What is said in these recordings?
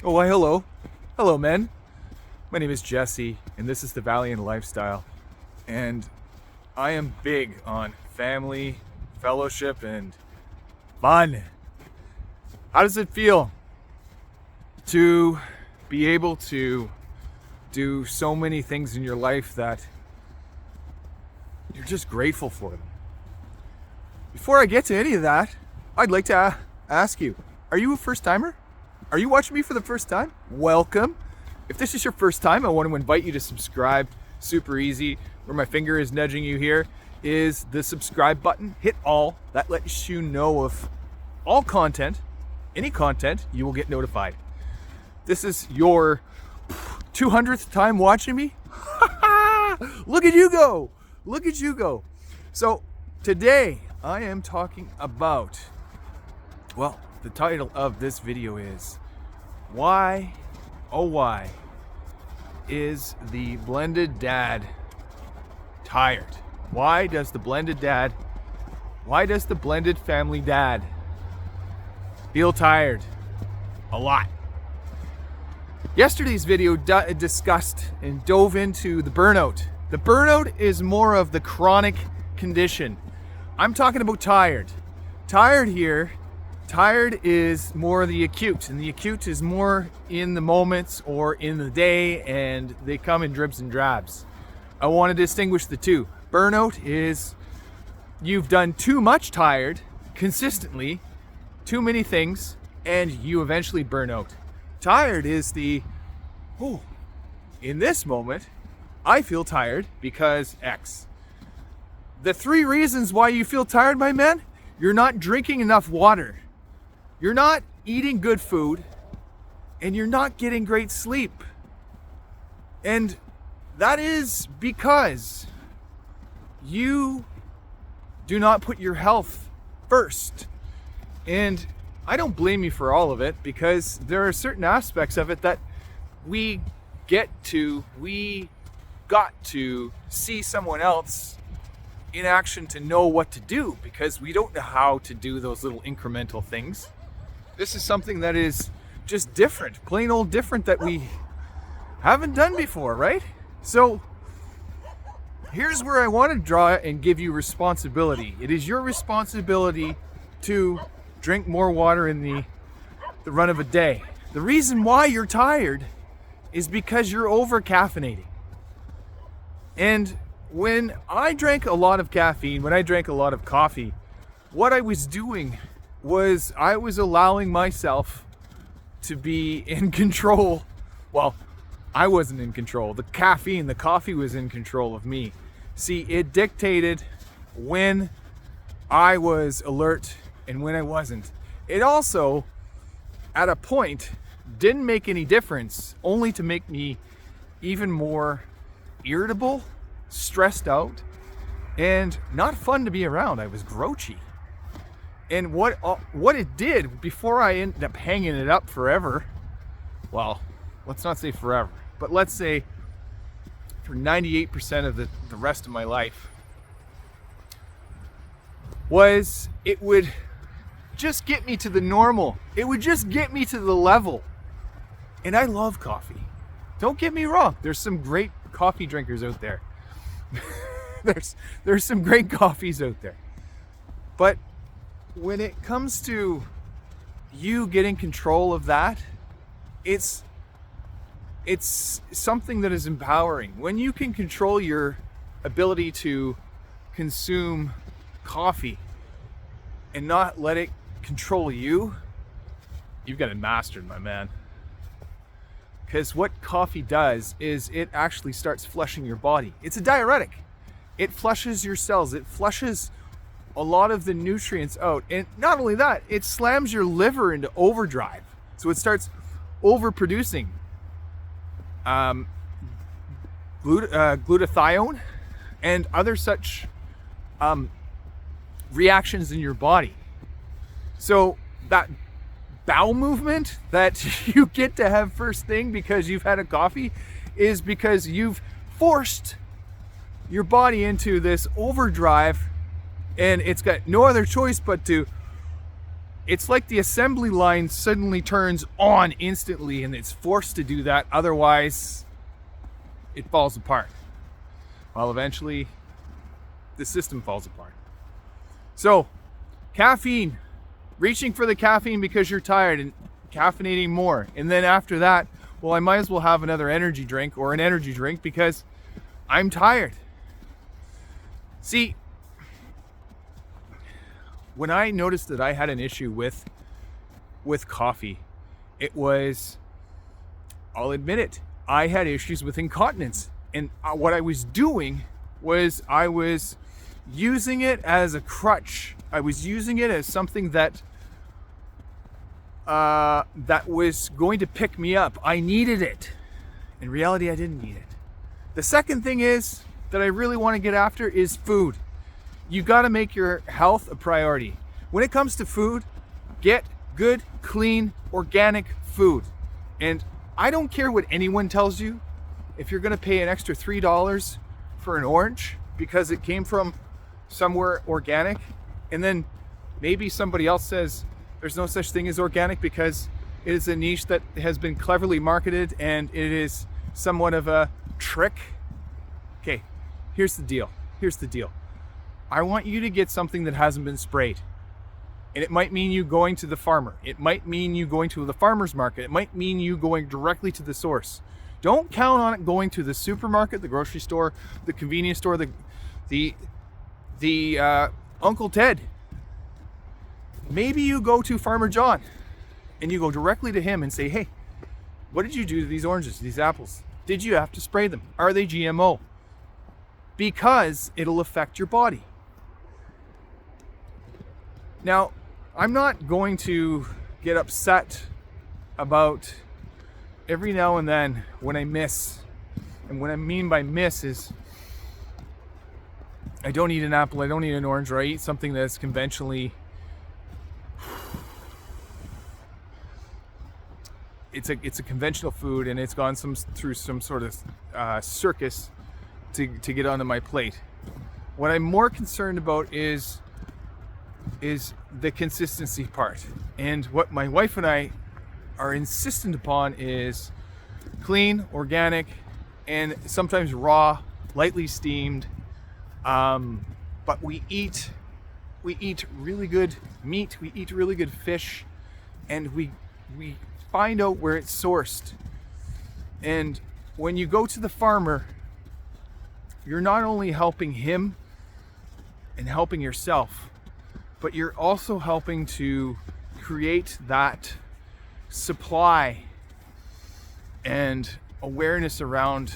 Oh, why, hello. Hello, men. My name is Jesse, and this is the Valiant Lifestyle. And I am big on family, fellowship, and fun. How does it feel to be able to do so many things in your life that you're just grateful for them? Before I get to any of that, I'd like to ask you, are you a first timer? Are you watching me for the first time? Welcome. If this is your first time, I want to invite you to subscribe. Super easy. Where my finger is nudging you here is the subscribe button. Hit all. That lets you know of all content, any content, you will get notified. This is your 200th time watching me. Look at you go. Look at you go. So today I am talking about, well, the title of this video is Why, oh why, is the blended dad tired? Why does the blended family dad feel tired a lot? Yesterday's video discussed and dove into the burnout. The burnout is more of the chronic condition. I'm talking about tired. Tired is more the acute, and the acute is more in the moments or in the day, and they come in dribs and drabs. I want to distinguish the two. Burnout is you've done too much tired consistently, too many things, and you eventually burn out. Tired is in this moment, I feel tired because X. The 3 reasons why you feel tired, my man: you're not drinking enough water, you're not eating good food, and you're not getting great sleep. And that is because you do not put your health first. And I don't blame you for all of it, because there are certain aspects of it that we got to see someone else in action to know what to do, because we don't know how to do those little incremental things. This is something that is just different, plain old different, that we haven't done before, right? So here's where I want to draw and give you responsibility. It is your responsibility to drink more water in the run of a day. The reason why you're tired is because you're over caffeinating. And when I drank a lot of caffeine, when I drank a lot of coffee, what I was doing was I was allowing myself to be in control. Well, I wasn't in control. The coffee was in control of me. See, it dictated when I was alert and when I wasn't. It also, at a point, didn't make any difference, only to make me even more irritable, stressed out, and not fun to be around. I was grouchy. And what it did, before I ended up hanging it up forever, well, let's not say forever, but let's say for 98% of the rest of my life, was it would just get me to the normal. It would just get me to the level. And I love coffee. Don't get me wrong. There's some great coffee drinkers out there. There's some great coffees out there. But when it comes to you getting control of that, it's something that is empowering. When you can control your ability to consume coffee and not let it control you, you've got it mastered, my man. Because what coffee does is it actually starts flushing your body. It's a diuretic. It flushes your cells. It flushes a lot of the nutrients out. And not only that, it slams your liver into overdrive. So it starts overproducing glutathione and other such reactions in your body. So that bowel movement that you get to have first thing because you've had a coffee is because you've forced your body into this overdrive, and it's got no other choice but to it's like the assembly line suddenly turns on instantly and it's forced to do that. Otherwise, it falls apart. Well, eventually, the system falls apart. So, caffeine. Reaching for the caffeine because you're tired and caffeinating more. And then after that, well, I might as well have another energy drink or an energy drink because I'm tired. See, when I noticed that I had an issue with coffee, it was, I'll admit it, I had issues with incontinence. And what I was doing was I was using it as a crutch. I was using it as something that was going to pick me up. I needed it. In reality, I didn't need it. The second thing is that I really want to get after is food. You got to make your health a priority. When it comes to food, get good, clean, organic food. And I don't care what anyone tells you. If you're going to pay an extra $3 for an orange because it came from somewhere organic, and then maybe somebody else says there's no such thing as organic because it is a niche that has been cleverly marketed and it is somewhat of a trick. Okay, here's the deal. I want you to get something that hasn't been sprayed. And it might mean you going to the farmer. It might mean you going to the farmer's market. It might mean you going directly to the source. Don't count on it going to the supermarket, the grocery store, the convenience store, the Uncle Ted. Maybe you go to Farmer John and you go directly to him and say, hey, what did you do to these oranges, these apples? Did you have to spray them? Are they GMO? Because it'll affect your body. Now, I'm not going to get upset about every now and then when I miss. And what I mean by miss is I don't eat an apple, I don't eat an orange, or I eat something that's conventionally, it's a conventional food and it's gone through some sort of circus to get onto my plate. What I'm more concerned about is the consistency part. And what my wife and I are insistent upon is clean, organic, and sometimes raw, lightly steamed. But we eat really good meat, we eat really good fish, and we find out where it's sourced. And when you go to the farmer, you're not only helping him and helping yourself, but you're also helping to create that supply and awareness around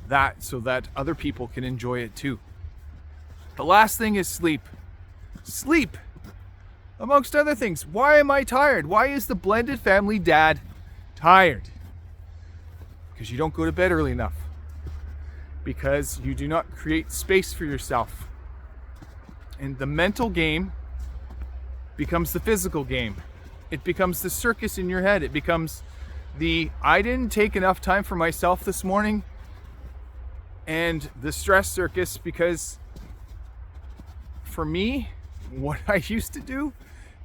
that so that other people can enjoy it too. The last thing is sleep. Sleep, amongst other things. Why am I tired? Why is the blended family dad tired? Because you don't go to bed early enough. Because you do not create space for yourself. And the mental game becomes the physical game. It becomes the circus in your head. It becomes I didn't take enough time for myself this morning, and the stress circus, because for me, what I used to do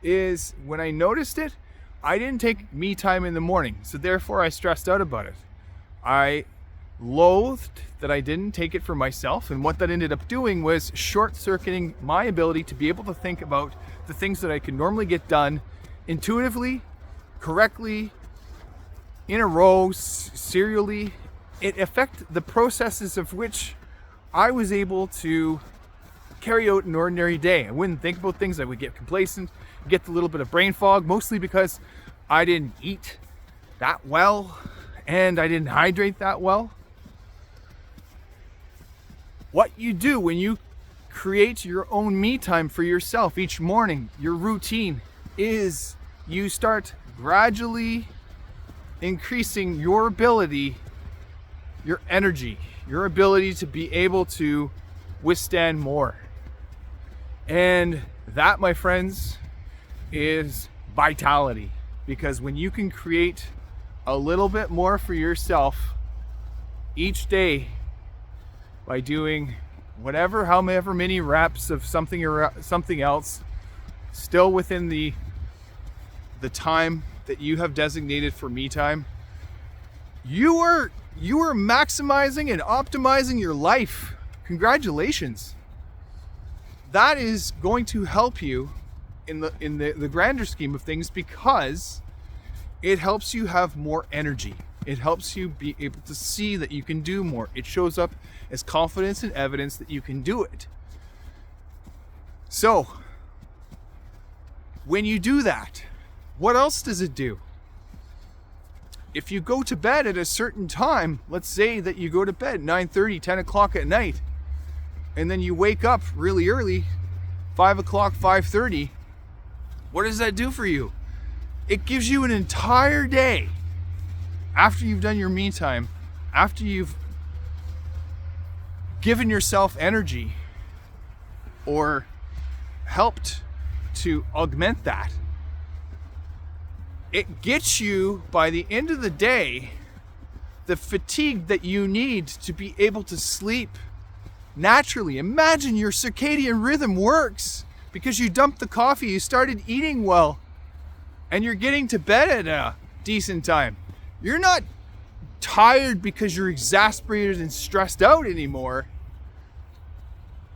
is when I noticed it, I didn't take me time in the morning. So therefore I stressed out about it. I loathed that I didn't take it for myself, and what that ended up doing was short-circuiting my ability to be able to think about the things that I could normally get done intuitively, correctly, in a row, serially. It affected the processes of which I was able to carry out an ordinary day. I wouldn't think about things. I would get complacent, get a little bit of brain fog, mostly because I didn't eat that well and I didn't hydrate that well. What you do when you create your own me time for yourself each morning, your routine, is you start gradually increasing your ability, your energy, your ability to be able to withstand more. And that, my friends, is vitality. Because when you can create a little bit more for yourself each day by doing however many reps of something or something else, still within the the time that you have designated for me time, you are maximizing and optimizing your life. Congratulations. That is going to help you in the grander scheme of things, because it helps you have more energy. It helps you be able to see that you can do more. It shows up as confidence and evidence that you can do it. So, when you do that, what else does it do? If you go to bed at a certain time, let's say that you go to bed 9:30, 10 o'clock at night, and then you wake up really early, 5 o'clock, 5:30, what does that do for you? It gives you an entire day after you've done your me time, after you've given yourself energy or helped to augment that. It gets you, by the end of the day, the fatigue that you need to be able to sleep naturally. Imagine your circadian rhythm works because you dumped the coffee, you started eating well, and you're getting to bed at a decent time. You're not tired because you're exasperated and stressed out anymore.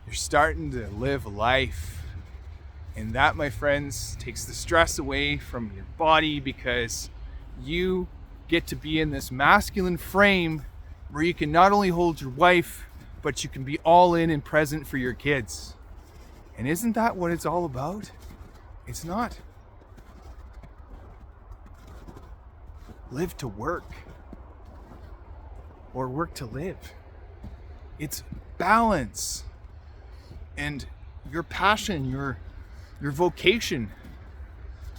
You're starting to live life. And that, my friends, takes the stress away from your body, because you get to be in this masculine frame where you can not only hold your wife, but you can be all in and present for your kids. And isn't that what it's all about? It's not. Live to work or work to live. It's balance. And your passion, your vocation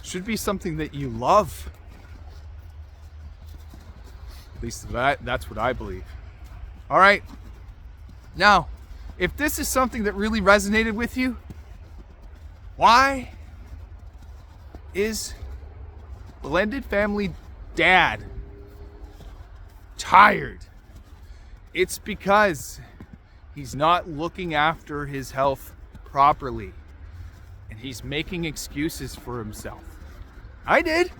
should be something that you love. At least that's what I believe. All right. Now, if this is something that really resonated with you, why is blended family dad tired? It's because he's not looking after his health properly. And he's making excuses for himself. I did.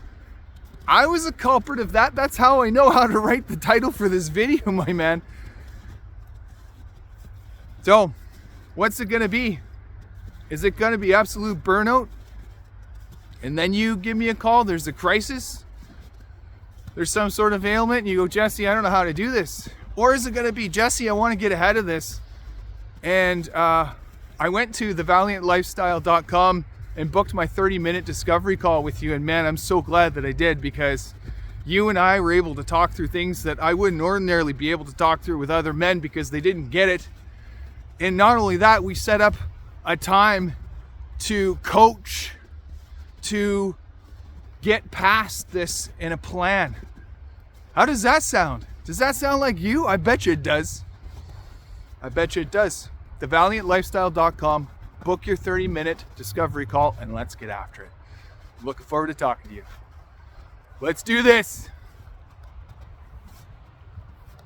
I was a culprit of that. That's how I know how to write the title for this video, my man. So, what's it gonna be? Is it gonna be absolute burnout? And then you give me a call, there's a crisis? There's some sort of ailment and you go, Jesse, I don't know how to do this. Or is it gonna be, Jesse, I wanna get ahead of this. And I went to thevaliantlifestyle.com and booked my 30-minute discovery call with you. And man, I'm so glad that I did, because you and I were able to talk through things that I wouldn't ordinarily be able to talk through with other men because they didn't get it. And not only that, we set up a time to coach, to get past this in a plan. How does that sound? Does that sound like you? I bet you it does. I bet you it does. TheValiantLifestyle.com. Book your 30-minute discovery call and let's get after it. Looking forward to talking to you. Let's do this.